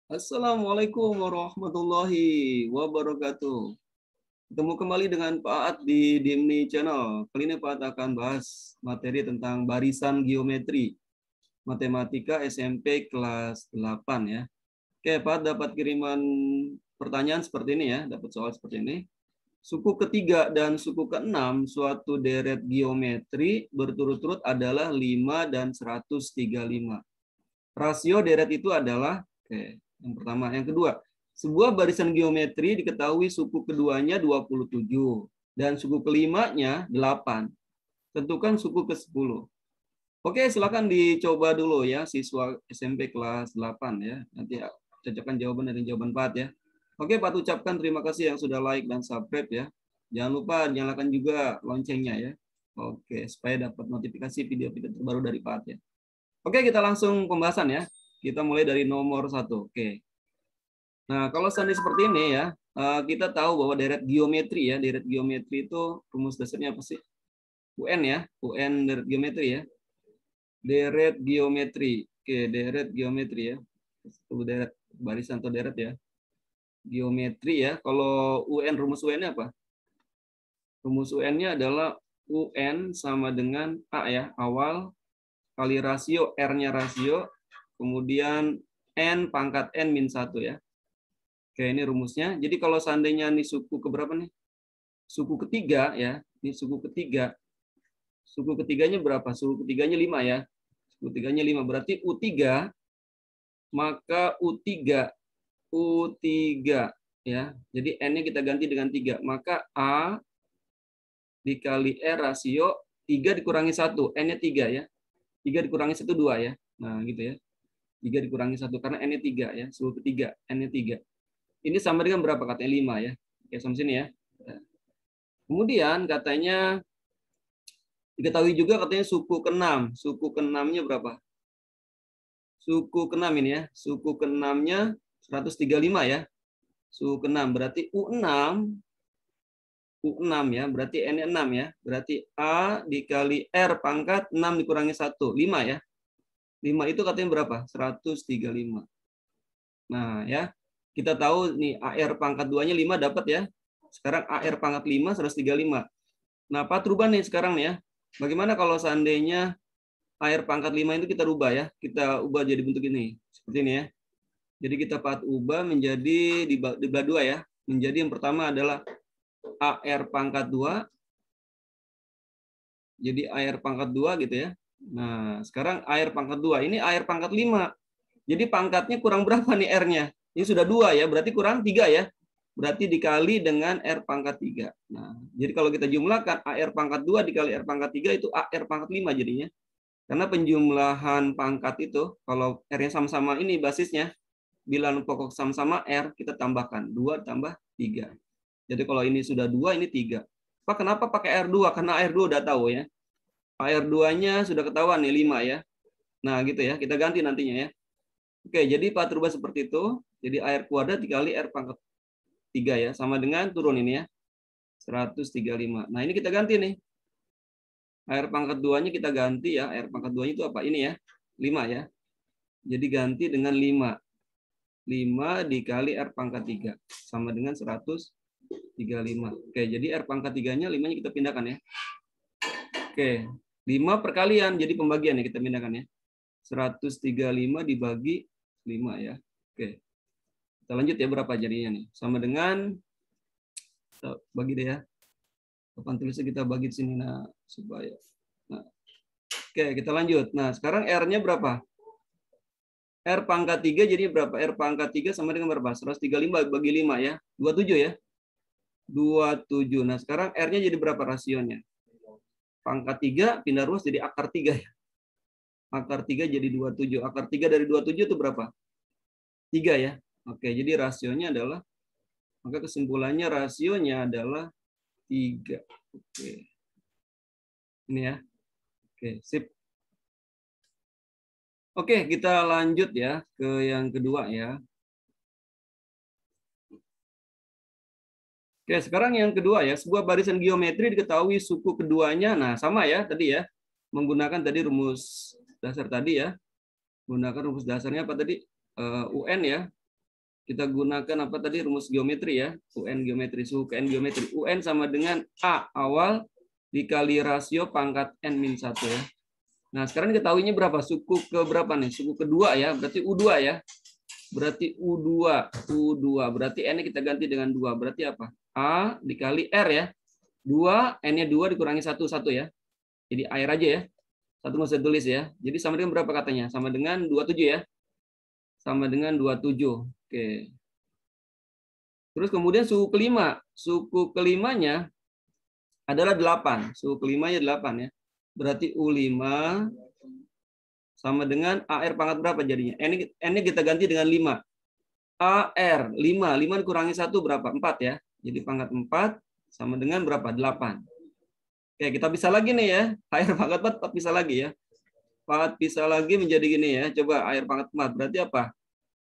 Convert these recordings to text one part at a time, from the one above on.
Assalamualaikum warahmatullahi wabarakatuh. Ketemu kembali dengan Pak Aat di Dimni Channel. Kali ini Pak Aat akan bahas materi tentang barisan geometri matematika SMP kelas 8 ya. Oke, Pak Aat dapat kiriman pertanyaan seperti ini ya, dapat soal seperti ini. Suku ketiga dan suku keenam suatu deret geometri berturut-turut adalah 5 dan 135. Rasio deret itu adalah, oke, yang pertama. Yang kedua, sebuah barisan geometri diketahui suku keduanya 27 dan suku kelimanya 8. Tentukan suku ke-10. Oke, silakan dicoba dulu ya siswa SMP kelas 8 ya. Nanti cocokkan jawaban dari jawaban Pak ya. Oke, Pak ucapkan terima kasih yang sudah like dan subscribe ya. Jangan lupa nyalakan juga loncengnya ya. Oke, supaya dapat notifikasi video-video terbaru dari Pak ya. Oke, kita langsung pembahasan ya. Kita mulai dari nomor 1. Oke. Nah, kalau seandainya seperti ini ya, kita tahu bahwa deret geometri ya, deret geometri itu rumus dasarnya apa sih? UN ya, UN deret geometri ya. Deret geometri. Oke, deret geometri ya. Itu deret barisan atau deret ya. Geometri ya. Kalau UN, rumus UN-nya apa? Rumus UN-nya adalah UN sama dengan A ya, awal kali rasio, R-nya rasio, kemudian N pangkat N min 1 ya. Oke, ini rumusnya. Jadi kalau seandainya ini suku keberapa nih? Suku ketiga ya. Ini suku ketiga. Suku ketiganya berapa? Suku ketiganya 5 ya. Suku ketiganya 5. Berarti U3, maka U3. U3 ya. Jadi N-nya kita ganti dengan 3. Maka A dikali R rasio 3 dikurangi 1. N-nya 3 ya. 3 dikurangi 1, 2 ya. Nah, gitu ya. 3 dikurangi 1 karena N-nya 3 ya. Suku ketiga, N-nya 3. Ini sama dengan berapa katanya? 5 ya. Oke, sampai sini ya. Kemudian katanya diketahui juga katanya suku ke-6. Suku ke-6-nya berapa? Suku ke-6 ini ya. Suku ke-6-nya 135 ya. Suku ke-6 berarti U6 ya, berarti N-nya 6 ya. Berarti A dikali R pangkat 6 dikurangi 1, 5 ya. 5 itu katanya berapa? 135. Nah, ya. Kita tahu nih AR pangkat 2-nya 5 dapat ya. Sekarang AR pangkat 5 135. Nah, Pak rubah nih sekarang nih ya. Bagaimana kalau seandainya AR pangkat 5 itu kita rubah ya. Kita ubah jadi bentuk ini. Seperti ini ya. Jadi kita ubah menjadi dibelah 2 ya. Menjadi yang pertama adalah AR pangkat 2. Jadi AR pangkat 2 gitu ya. Nah, sekarang AR pangkat 2. Ini AR pangkat 5. Jadi pangkatnya kurang berapa nih R-nya? Ini sudah 2 ya, berarti kurang 3 ya. Berarti dikali dengan R pangkat 3. Nah, jadi kalau kita jumlahkan AR pangkat 2 dikali R pangkat 3 itu AR pangkat 5 jadinya. Karena penjumlahan pangkat itu, kalau R-nya sama-sama ini basisnya, bilangan pokok sama-sama R, kita tambahkan. 2 tambah 3. Jadi kalau ini sudah 2, ini 3. Pak, kenapa pakai R2? Karena R2 udah tahu ya. R2-nya sudah ketahuan nih, 5 ya. Nah, gitu ya. Kita ganti nantinya ya. Oke, jadi Pak rubah seperti itu. Jadi AR kuadrat dikali R pangkat 3 ya. Sama dengan turun ini ya. 135. Nah, ini kita ganti nih. AR pangkat 2-nya kita ganti ya. AR pangkat 2-nya itu apa? Ini ya. 5 ya. Jadi ganti dengan 5. 5 dikali R pangkat 3. Sama dengan 135. Oke, jadi R pangkat 3-nya 5-nya kita pindahkan ya. Oke, 5 perkalian. Jadi pembagian ya kita pindahkan ya. 135 dibagi 5 ya. Oke. Kita lanjut ya berapa jadinya nih. Sama dengan, kita bagi deh ya. Papan tulisnya kita bagi di sini nah supaya. Nah. Oke, kita lanjut. Nah, sekarang R-nya berapa? R pangkat 3 jadi berapa? R pangkat 3 sama dengan berapa? 135 bagi 5 ya. 27 ya. 27. Nah, sekarang R-nya jadi berapa rasionya? Pangkat 3 pindah ruas jadi akar 3 ya. Akar 3 jadi 27. Akar 3 dari 27 itu berapa? 3 ya. Oke, jadi rasionya adalah, maka kesimpulannya rasionya adalah 3. Oke. Ini ya. Oke, sip. Oke, kita lanjut ya ke yang kedua ya. Oke, sekarang yang kedua ya, sebuah barisan geometri diketahui suku keduanya. Nah, sama ya tadi ya. Menggunakan tadi rumus dasar tadi ya. Menggunakan rumus dasarnya apa tadi? UN ya. Kita gunakan apa tadi rumus geometri ya, UN geometri, suhu ke N geometri. UN sama dengan A awal dikali rasio pangkat N-1 ya. Nah, sekarang diketahuinya berapa? Suku ke berapa nih? Suku kedua ya, berarti U2 ya. Berarti U2. Berarti N-nya kita ganti dengan 2. Berarti apa? A dikali R ya. 2, N-nya 2 dikurangi 1 ya. Jadi air aja ya. 1 nggak usah tulis ya. Jadi sama dengan berapa katanya? Sama dengan 27 ya. Sama dengan 27. Oke. Terus kemudian suku kelima. Suku kelimanya adalah 8. Suku kelimanya 8 ya. Berarti U5 sama dengan AR pangkat berapa jadinya? N-nya kita ganti dengan 5. AR 5 dikurangi 1 berapa? 4 ya. Jadi pangkat 4 sama dengan berapa? 8. Oke, kita bisa lagi nih ya. AR pangkat 4 bisa lagi ya. 4 bisa lagi menjadi gini ya. Coba AR pangkat 4 berarti apa?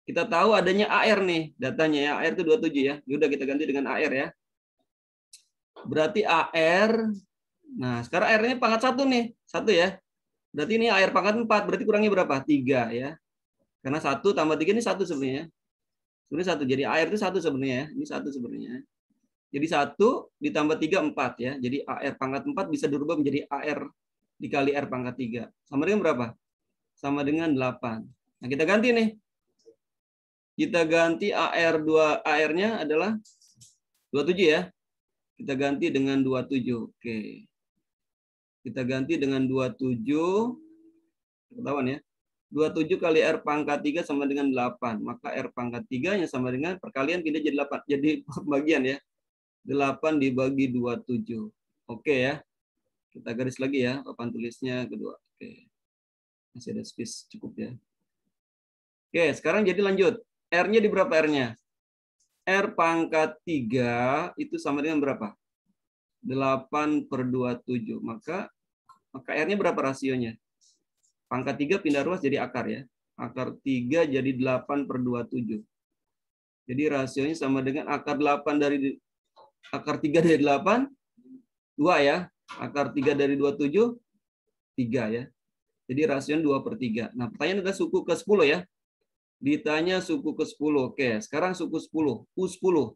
Kita tahu adanya AR nih, datanya ya. AR itu 27 ya. Udah kita ganti dengan AR ya. Berarti AR, nah sekarang AR-nya pangkat 1 nih. 1 ya. Berarti ini AR pangkat 4, berarti kurangi berapa? 3 ya. Karena 1 tambah 3 ini 1 sebenarnya. Sebenarnya 1. Jadi AR itu 1 sebenarnya ya. Ini 1 sebenarnya. Jadi 1 ditambah 3, 4 ya. Jadi AR pangkat 4 bisa dirubah menjadi AR dikali R pangkat 3. Sama dengan berapa? Sama dengan 8. Nah kita ganti nih. Kita ganti AR-nya adalah 27 ya. Kita ganti dengan 27. Oke. Kita ganti dengan 27. Ketahuan ya. 27 kali R pangkat 3 sama dengan 8. Maka R pangkat 3-nya sama dengan perkalian pindah jadi 8. Jadi pembagian ya. 8 dibagi 27. Oke ya. Kita garis lagi ya. Papan tulisnya kedua. Oke. Masih ada space cukup ya. Oke, sekarang jadi lanjut. R-nya di berapa R-nya? R pangkat 3 itu sama dengan berapa? 8/27. Maka R-nya berapa rasionya? Pangkat 3 pindah ruas jadi akar ya. Akar 3 jadi 8/27. Jadi rasionya sama dengan akar 8 dari akar 3 dari 8, 2 ya. Akar 3 dari 27, 3 ya. Jadi rasionya 2/3. Nah pertanyaan adalah suku ke 10 ya. Ditanya suku ke 10. Oke, sekarang suku 10. U10.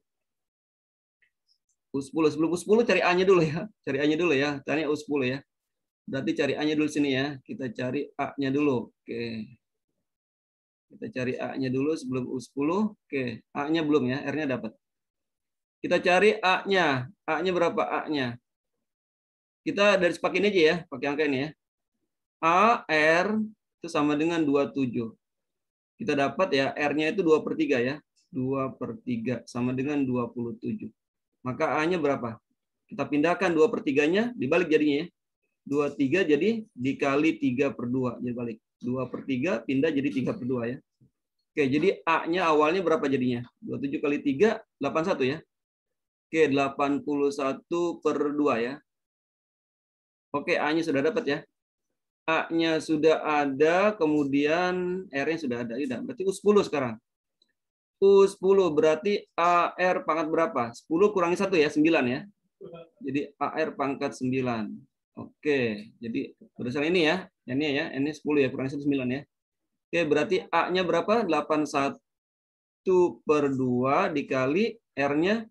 U10. Sebelum U10 cari A-nya dulu ya. Cari A-nya dulu ya. Tanya U10 ya. Berarti cari A-nya dulu sini ya. Kita cari A-nya dulu. Oke. Kita cari A-nya dulu sebelum U10. Oke. A-nya belum ya. R-nya dapat. Kita cari A-nya. A-nya berapa A-nya? Kita dari pakai ini aja ya. Pakai angka ini ya. A, R itu sama dengan 27. Kita dapat ya, R-nya itu 2/3 ya. 2/3 sama dengan 27. Maka A-nya berapa? Kita pindahkan 2/3-nya, dibalik jadinya ya. 23 jadi dikali 3/2. Jadi balik. 2/3 pindah jadi 3/2 ya. Oke, jadi A-nya awalnya berapa jadinya? 27 kali 3, 81 ya. Oke, 81/2 ya. Oke, A-nya sudah dapat ya. A-nya sudah ada, kemudian R-nya sudah ada. Berarti U10 sekarang. U10 berarti AR pangkat berapa? 10 kurangi 1 ya, 9 ya. Jadi AR pangkat 9. Oke, jadi berdasarkan ini ya. Ini ya, ini 10 ya, kurangi 1, 9 ya. Oke, berarti A-nya berapa? 81/2 dikali R-nya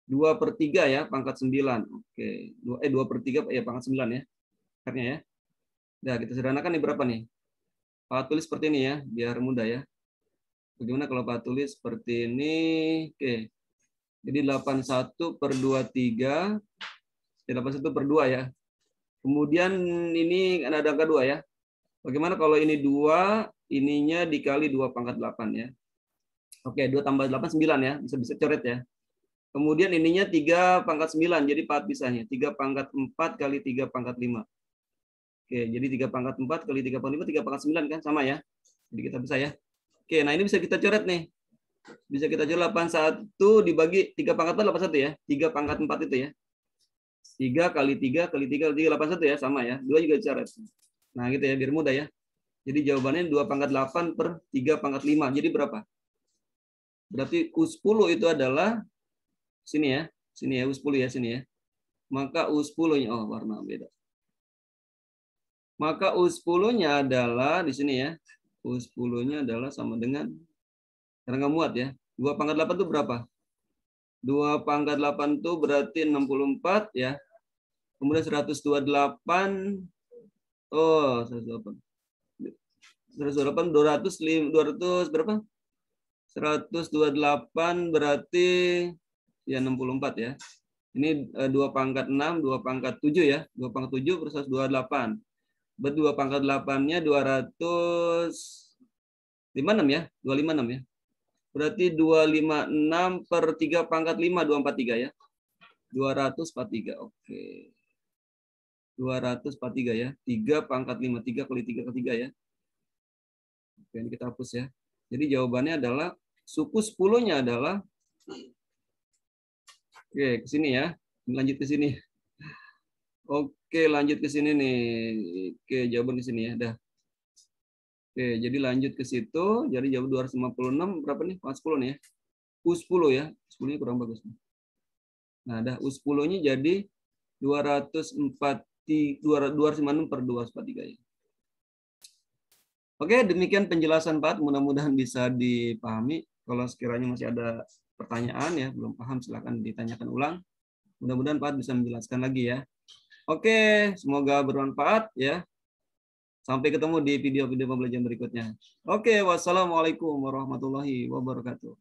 2/3 ya, pangkat 9. Oke, 2/3 ya, pangkat 9 ya. R-nya ya. Nah, kita sederhanakan nih berapa nih? Pak tulis seperti ini ya, biar mudah ya. Bagaimana kalau Pak tulis seperti ini? Oke. Jadi 81/23. 81/2 ya. Kemudian ini ada angka 2 ya. Bagaimana kalau ini 2, ininya dikali 2/8 ya. Oke, 2 tambah 8, 9 ya. Bisa coret ya. Kemudian ininya 3/9, jadi 4 bisanya. 3/4 kali 3/5. Oke, jadi 3/4 kali 3/5, 3/9 kan? Sama ya. Jadi kita bisa ya. Oke, nah ini bisa kita coret nih. Bisa kita coret 81 dibagi 3/4 81 ya. 3/4 itu ya. 3 kali 3 kali 3 kali 3, 81 ya. Sama ya. 2 juga coret. Nah gitu ya, biar mudah ya. Jadi jawabannya 2/8/3/5. Jadi berapa? Berarti U10 itu adalah sini ya. Sini ya, U10 ya, sini ya. Maka U10-nya, oh warna beda. Maka U10-nya adalah di sini ya. U10-nya adalah sama dengan, karena nggak muat ya. 2 pangkat 8 itu berapa? 2 pangkat 8 itu berarti 64 ya. Kemudian 128. Oh, 128. 128, 200 berapa? 128 berarti ya 64 ya. Ini 2 pangkat 6, 2 pangkat 7 ya. 2 pangkat 7 per 128. Berarti 2 pangkat 8-nya 256 ya. 256 ya. Berarti 256 per 3 pangkat 5, 243 ya. 243, oke. 243 ya. 3 pangkat 5, 3 kali 3 kali 3 ya. Oke, ini kita hapus ya. Jadi jawabannya adalah suku 10-nya adalah oke, ke sini ya. Lanjut ke sini. Oke, lanjut ke sini nih. Oke, jawaban ke sini ya. Dah. Oke, jadi lanjut ke situ. Jadi jawab 256 berapa nih? 40 nih ya. U10 ya. 10-nya kurang bagus. Nah, dah U10-nya jadi 256 per 243 ya. Oke, demikian penjelasan Pak. Mudah-mudahan bisa dipahami. Kalau sekiranya masih ada pertanyaan ya, belum paham silakan ditanyakan ulang. Mudah-mudahan Pak bisa menjelaskan lagi ya. Oke, semoga bermanfaat ya. Sampai ketemu di video-video pembelajaran berikutnya. Oke, wassalamualaikum warahmatullahi wabarakatuh.